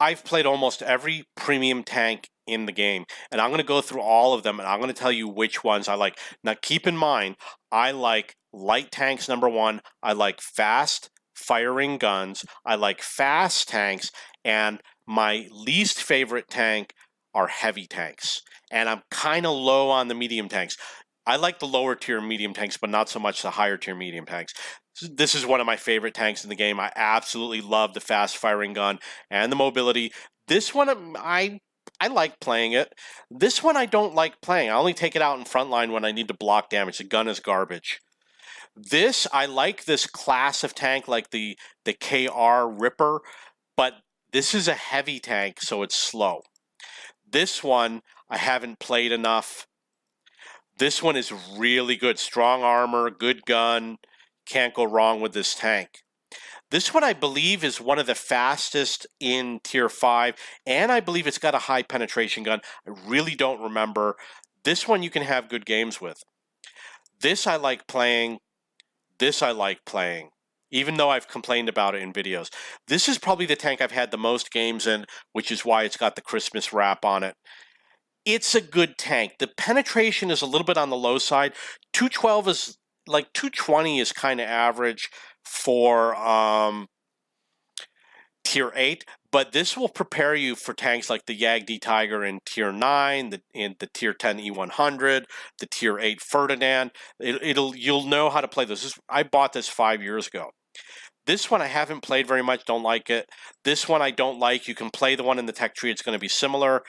I've played almost every premium tank in the game, and I'm going to go through all of them, and I'm going to tell you which ones I like. Now, keep in mind, I like light tanks, number one. I like fast firing guns. I like fast tanks, and my least favorite tank are heavy tanks. And I'm kind of low on the medium tanks. I like the lower tier medium tanks, but not so much the higher tier medium tanks. This is one of my favorite tanks in the game. I absolutely love the fast firing gun and the mobility. This one, I like playing it. This one I don't like playing. I only take it out in frontline when I need to block damage. The gun is garbage. This, I like this class of tank, like the KR Ripper, but this is a heavy tank, so it's slow. This one, I haven't played enough. This one is really good. Strong armor, good gun. Can't go wrong with this tank. This one, I believe, is one of the fastest in Tier 5, and I believe it's got a high penetration gun. I really don't remember. This one you can have good games with. This I like playing. This I like playing, even though I've complained about it in videos. This is probably the tank I've had the most games in, which is why it's got the Christmas wrap on it. It's a good tank. The penetration is a little bit on the low side. 212 is like 220 is kind of average for Tier 8, but this will prepare you for tanks like the Yagdi Tiger in Tier 9, in the Tier 10 E100, the Tier 8 Ferdinand. You'll know how to play this. I bought this 5 years ago. This one I haven't played very much, don't like it. This one I don't like. You can play the one in the tech tree, it's going to be similar.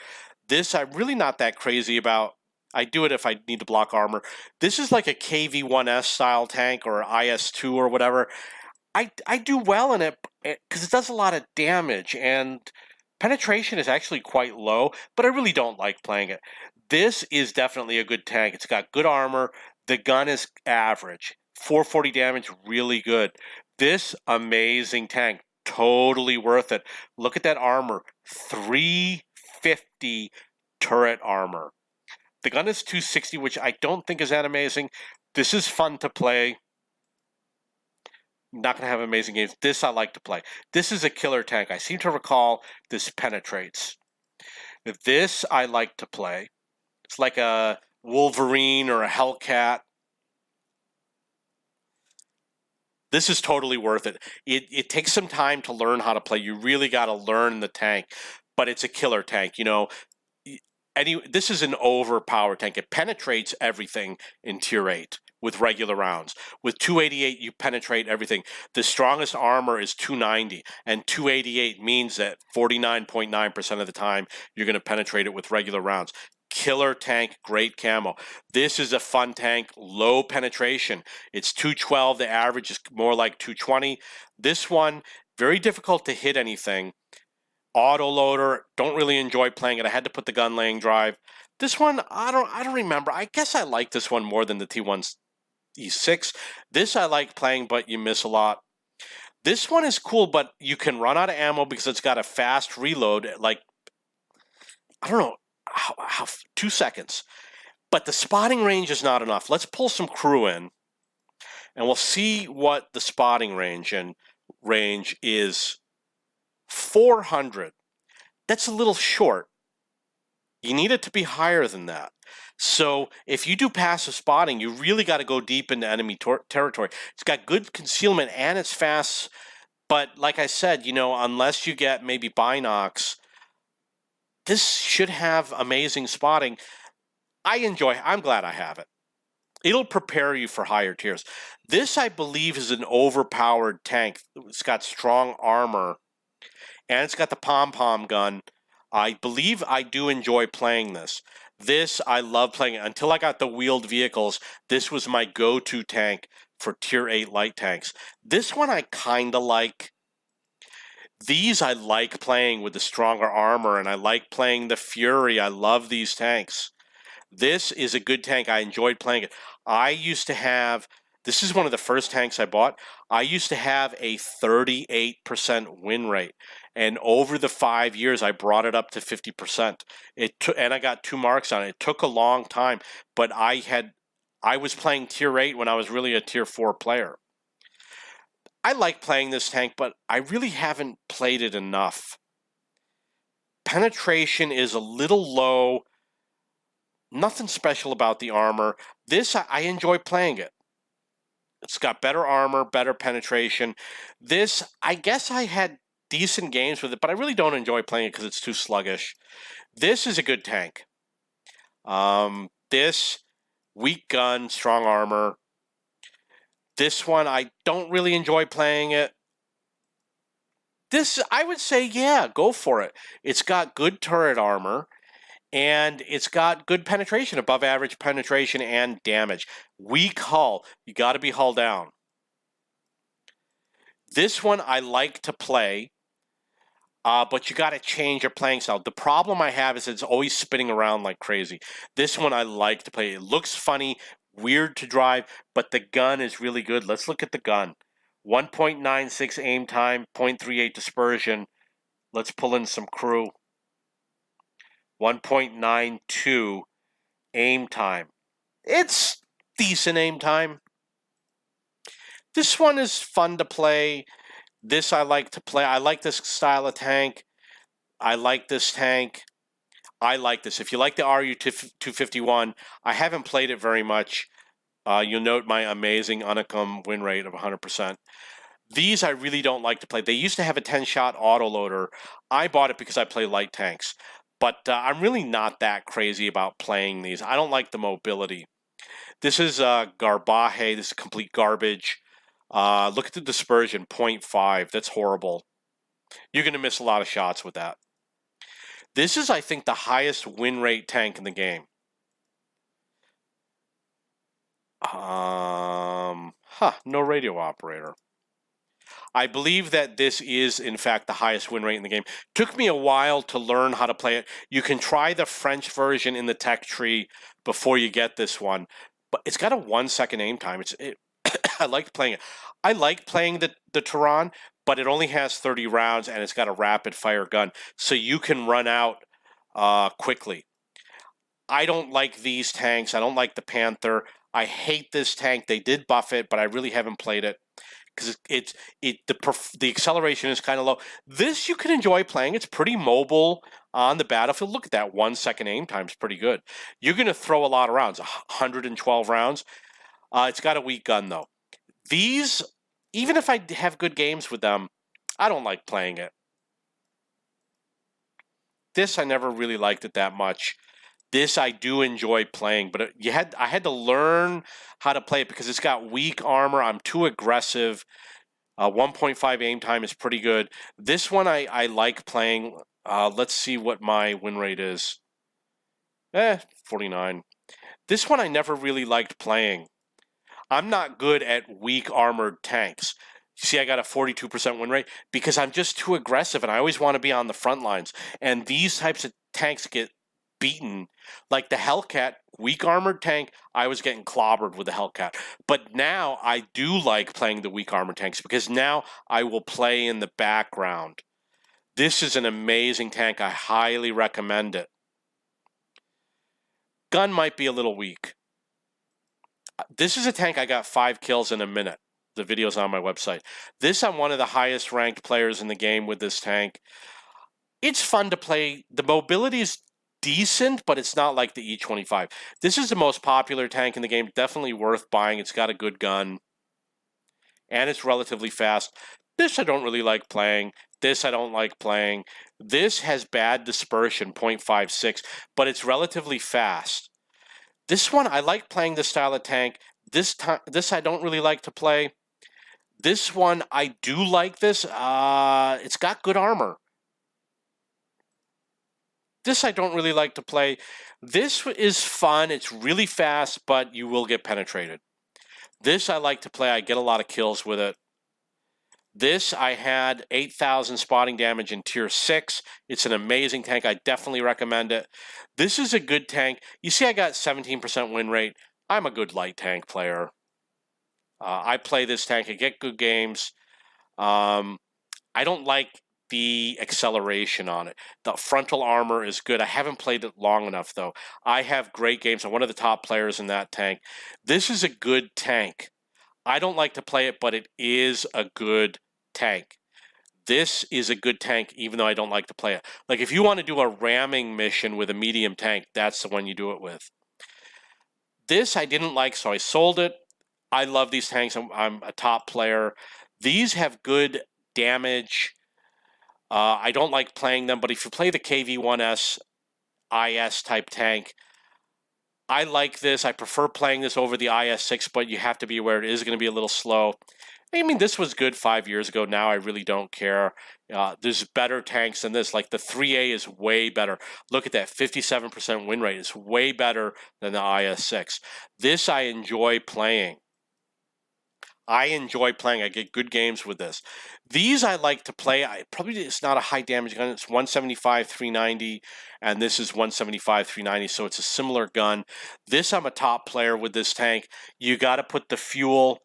This I'm really not that crazy about. I do it if I need to block armor. This is like a KV-1S style tank or IS-2 or whatever. I do well in it because it does a lot of damage, and penetration is actually quite low, but I really don't like playing it. This is definitely a good tank. It's got good armor. The gun is average. 440 damage, really good. This amazing tank, totally worth it. Look at that armor, 350 turret armor. The gun is 260, which I don't think is that amazing. This is fun to play. Not going to have amazing games. This I like to play. This is a killer tank. I seem to recall this penetrates. This I like to play. It's like a Wolverine or a Hellcat. This is totally worth it. It takes some time to learn how to play. You really got to learn the tank, but it's a killer tank. You know, this is an overpowered tank. It penetrates everything in Tier 8 with regular rounds. With 288, you penetrate everything. The strongest armor is 290, and 288 means that 49.9% of the time you're going to penetrate it with regular rounds. Killer tank, great camo. This is a fun tank, low penetration. It's 212. The average is more like 220. This one, very difficult to hit anything. Autoloader, don't really enjoy playing it. I had to put the gun laying drive. This one, I don't remember. I guess I like this one more than the T1 E6. This I like playing, but you miss a lot. This one is cool, but you can run out of ammo because it's got a fast reload, like, I don't know, how 2 seconds. But the spotting range is not enough. Let's pull some crew in, and we'll see what the spotting range is. 400. That's a little short. You need it to be higher than that. So if you do passive spotting, you really got to go deep into enemy territory. It's got good concealment and it's fast. But like I said, you know, unless you get maybe binocs, this should have amazing spotting. I'm glad I have it. It'll prepare you for higher tiers. This, I believe, is an overpowered tank. It's got strong armor. And it's got the pom-pom gun. I believe I do enjoy playing this. This, I love playing it. Until I got the wheeled vehicles, this was my go-to tank for Tier 8 light tanks. This one I kind of like. These I like playing with the stronger armor, and I like playing the Fury. I love these tanks. This is a good tank. I enjoyed playing it. This is one of the first tanks I bought. I used to have a 38% win rate. And over the 5 years, I brought it up to 50%. And I got 2 marks on it. It took a long time, but I was playing Tier 8 when I was really a Tier 4 player. I like playing this tank, but I really haven't played it enough. Penetration is a little low. Nothing special about the armor. This, I enjoy playing it. It's got better armor, better penetration. This, I guess I had decent games with it, but I really don't enjoy playing it because it's too sluggish. This is a good tank. This, weak gun, strong armor. This one, I don't really enjoy playing it. This, I would say, yeah, go for it. It's got good turret armor, and it's got good penetration, above average penetration and damage. Weak hull, you got to be hull down. This one I like to play, but you got to change your playing style. The problem I have is it's always spinning around like crazy. This one I like to play. It looks funny, weird to drive, but the gun is really good. Let's look at the gun. 1.96 aim time, 0.38 dispersion. Let's pull in some crew. 1.92 aim time. It's decent aim time. This one is fun to play. This I like to play. I like this style of tank. I like this tank. I like this. If you like the RU-251, I haven't played it very much. You'll note my amazing Unicum win rate of 100%. These I really don't like to play. They used to have a 10-shot autoloader. I bought it because I play light tanks. But I'm really not that crazy about playing these. I don't like the mobility. This is Garbaje. This is complete garbage. Look at the dispersion, 0.5. That's horrible. You're going to miss a lot of shots with that. This is, I think, the highest win rate tank in the game. No radio operator. I believe that this is, in fact, the highest win rate in the game. Took me a while to learn how to play it. You can try the French version in the tech tree before you get this one. But it's got a 1-second aim time. I like playing it. I like playing the Tehran, but it only has 30 rounds, and it's got a rapid-fire gun. So you can run out quickly. I don't like these tanks. I don't like the Panther. I hate this tank. They did buff it, but I really haven't played it because the acceleration is kind of low. This you can enjoy playing. It's pretty mobile on the battlefield. Look at that 1-second aim time is pretty good. You're going to throw a lot of rounds, 112 rounds. It's got a weak gun though. These, even if I have good games with them, I don't like playing it. This I never really liked it that much. This I do enjoy playing, but I had to learn how to play it because it's got weak armor. I'm too aggressive. 1.5 aim time is pretty good. This one I like playing. Let's see what my win rate is. 49. This one I never really liked playing. I'm not good at weak armored tanks. You see, I got a 42% win rate because I'm just too aggressive and I always want to be on the front lines. And these types of tanks get beaten. Like the Hellcat, weak armored tank, I was getting clobbered with the Hellcat. But now I do like playing the weak armored tanks because now I will play in the background. This is an amazing tank. I highly recommend it. Gun might be a little weak. This is a tank I got 5 kills in a minute. The video's on my website. I'm one of the highest ranked players in the game with this tank. It's fun to play. The mobility is decent, but it's not like the E25. This is the most popular tank in the game. Definitely worth buying. It's got a good gun. And it's relatively fast. This I don't really like playing. This I don't like playing. This has bad dispersion, 0.56, but it's relatively fast. This one, I like playing this style of tank. This I don't really like to play. This one, I do like this. It's got good armor. This I don't really like to play. This is fun. It's really fast, but you will get penetrated. This I like to play. I get a lot of kills with it. This I had 8,000 spotting damage in tier 6. It's an amazing tank. I definitely recommend it. This is a good tank. You see I got 17% win rate. I'm a good light tank player. I play this tank. I get good games. I don't like the acceleration on it. The frontal armor is good. I haven't played it long enough, though. I have great games. I'm one of the top players in that tank. This is a good tank. I don't like to play it, but it is a good tank. This is a good tank, even though I don't like to play it. Like if you want to do a ramming mission with a medium tank, that's the one you do it with. This I didn't like, so I sold it. I love these tanks. I'm a top player. These have good damage. I don't like playing them, but if you play the KV-1S IS type tank, I like this. I prefer playing this over the IS-6, but you have to be aware it is going to be a little slow. I mean, this was good 5 years ago. Now I really don't care. There's better tanks than this. Like the 3A is way better. Look at that, 57% win rate. It's way better than the IS-6. This I enjoy playing. I get good games with this. These I like to play. Probably it's not a high damage gun. It's 175, 390, and this is 175, 390, so it's a similar gun. This I'm a top player with this tank. You got to put the fuel.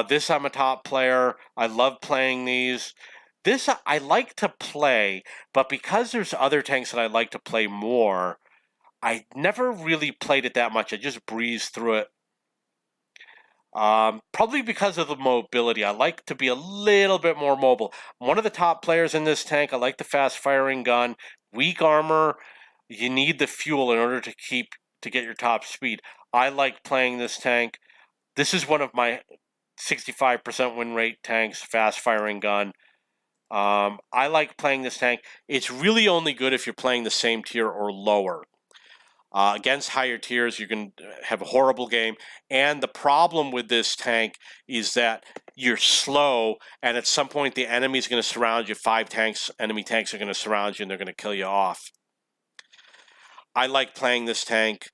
This I'm a top player. I love playing these. This I like to play, but because there's other tanks that I like to play more, I never really played it that much. I just breezed through it. Probably because of the mobility. I like to be a little bit more mobile. I'm one of the top players in this tank. I like the fast firing gun. Weak armor, you need the fuel in order to get your top speed. I like playing this tank. This is one of my 65% win rate tanks, fast firing gun. I like playing this tank. It's really only good if you're playing the same tier or lower. Against higher tiers, you can have a horrible game. And the problem with this tank is that you're slow, and at some point the enemy's going to surround you. 5 enemy tanks are going to surround you, and they're going to kill you off. I like playing this tank.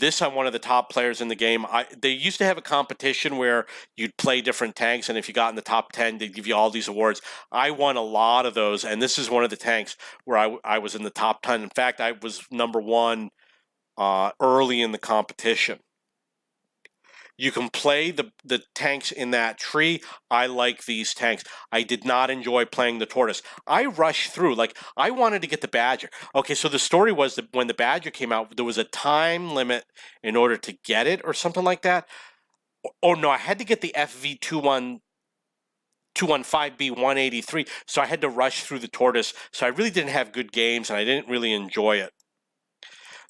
This, I'm one of the top players in the game. They used to have a competition where you'd play different tanks, and if you got in the top 10, they'd give you all these awards. I won a lot of those, and this is one of the tanks where I was in the top 10. In fact, I was number 1 early in the competition. You can play the tanks in that tree. I like these tanks. I did not enjoy playing the Tortoise. I rushed through. Like, I wanted to get the Badger. Okay, so the story was that when the Badger came out, there was a time limit in order to get it or something like that. Oh, no, I had to get the FV215B 183, so I had to rush through the Tortoise. So I really didn't have good games, and I didn't really enjoy it.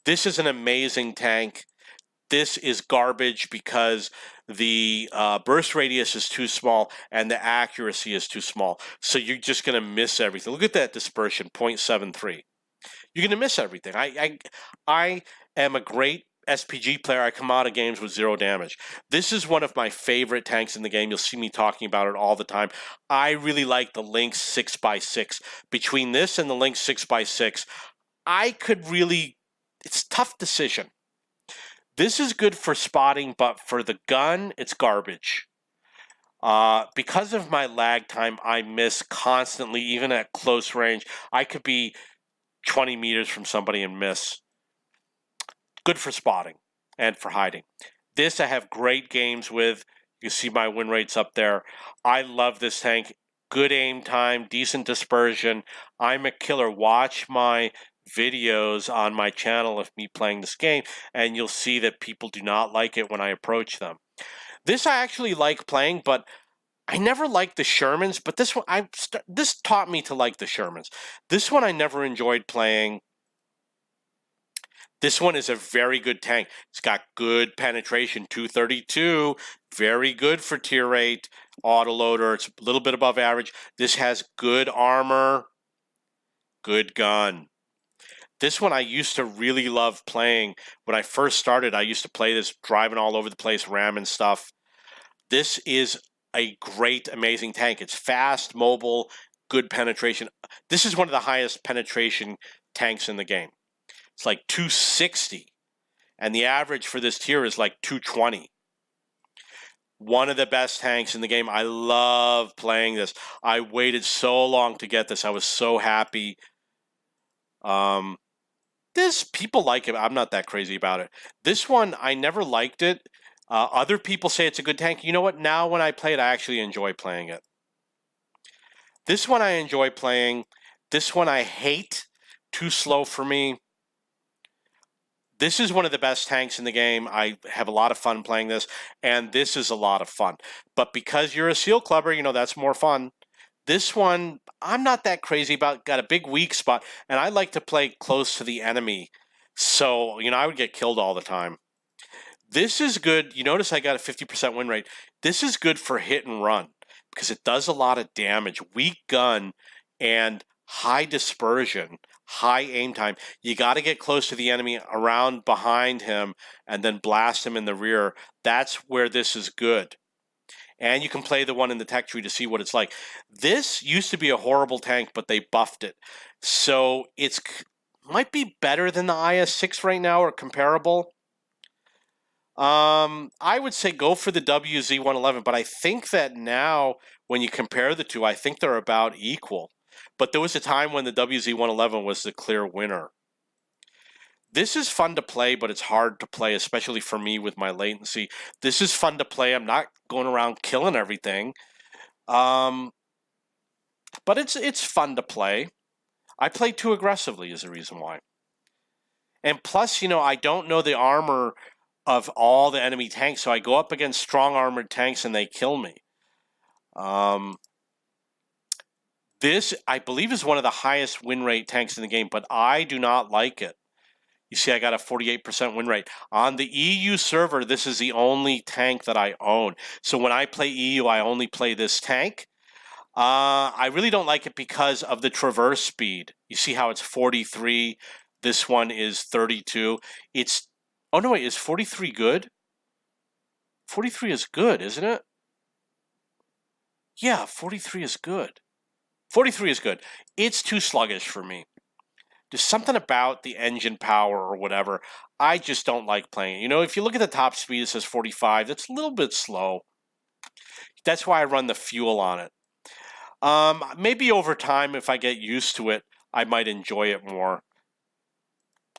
This is an amazing tank. This is garbage because the burst radius is too small and the accuracy is too small. So you're just going to miss everything. Look at that dispersion, 0.73. You're going to miss everything. I am a great SPG player. I come out of games with 0 damage. This is one of my favorite tanks in the game. You'll see me talking about it all the time. I really like the Lynx 6x6. Between this and the Lynx 6x6, it's a tough decision. This is good for spotting, but for the gun, it's garbage. Because of my lag time, I miss constantly, even at close range. I could be 20 meters from somebody and miss. Good for spotting and for hiding. This I have great games with. You see my win rates up there. I love this tank. Good aim time, decent dispersion. I'm a killer. Watch my videos on my channel of me playing this game, and you'll see that people do not like it when I approach them. This I actually like playing, but I never liked the Shermans, but this one, this taught me to like the Shermans. This one I never enjoyed playing. This one is a very good tank. It's got good penetration, 232, very good for tier 8 autoloader. It's a little bit above average. This has good armor, good gun. This one I used to really love playing. When I first started, I used to play this driving all over the place, ramming stuff. This is a great, amazing tank. It's fast, mobile, good penetration. This is one of the highest penetration tanks in the game. It's like 260, and the average for this tier is like 220. One of the best tanks in the game. I love playing this. I waited so long to get this. I was so happy. People like it. I'm not that crazy about it. This one, I never liked it. Other people say it's a good tank. You know what? Now when I play it, I actually enjoy playing it. This one I enjoy playing. This one I hate. Too slow for me. This is one of the best tanks in the game. I have a lot of fun playing this, and this is a lot of fun. But because you're a Seal Clubber, you know, that's more fun. This one, I'm not that crazy about. Got a big weak spot, and I like to play close to the enemy. So, you know, I would get killed all the time. This is good. You notice I got a 50% win rate. This is good for hit and run because it does a lot of damage. Weak gun and high dispersion, high aim time. You got to get close to the enemy, around behind him, and then blast him in the rear. That's where this is good. And you can play the one in the tech tree to see what it's like. This used to be a horrible tank, but they buffed it. So it's might be better than the IS-6 right now, or comparable. I would say go for the WZ-111, but I think that now when you compare the two, I think they're about equal. But there was a time when the WZ-111 was the clear winner. This is fun to play, but it's hard to play, especially for me with my latency. This is fun to play. I'm not going around killing everything. But it's fun to play. I play too aggressively is the reason why. And plus, you know, I don't know the armor of all the enemy tanks, so I go up against strong armored tanks and they kill me. This, I believe, is one of the highest win rate tanks in the game, but I do not like it. You see, I got a 48% win rate. On the EU server, this is the only tank that I own. So when I play EU, I only play this tank. I really don't like it because of the traverse speed. You see how it's 43. This one is 32. It's, oh no, wait, is 43 good? 43 is good, isn't it? Yeah, 43 is good. 43 is good. It's too sluggish for me. There's something about the engine power or whatever. I just don't like playing it. You know, if you look at the top speed, it says 45. That's a little bit slow. That's why I run the fuel on it. Maybe over time, if I get used to it, I might enjoy it more.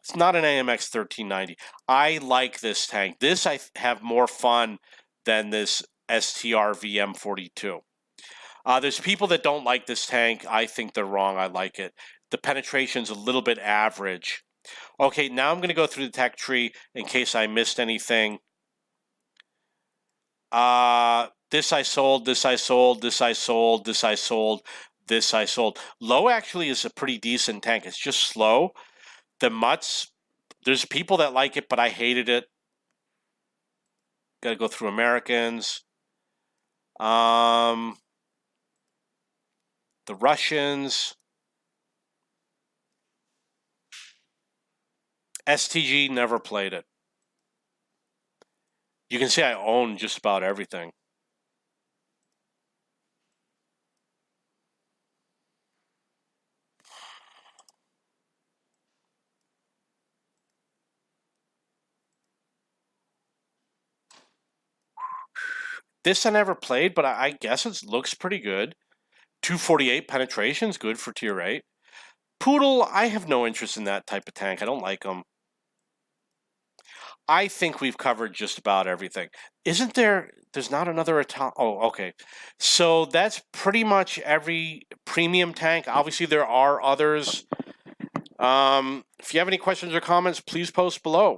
It's not an AMX 1390. I like this tank. This I have more fun than this STR VM42. There's people that don't like this tank. I think they're wrong. I like it. The penetration's a little bit average. Okay, now I'm going to go through the tech tree in case I missed anything. This I sold, this I sold, this I sold, this I sold, this I sold. Low actually is a pretty decent tank. It's just slow. The Mutts, there's people that like it, but I hated it. Got to go through Americans. The Russians. STG, never played it. You can see I own just about everything. This I never played, but I guess it looks pretty good. 248 penetration's good for tier 8. Poodle, I have no interest in that type of tank. I don't like them. I think we've covered just about everything. Isn't there, there's not another Italian, oh, okay. So that's pretty much every premium tank. Obviously there are others. If you have any questions or comments, please post below.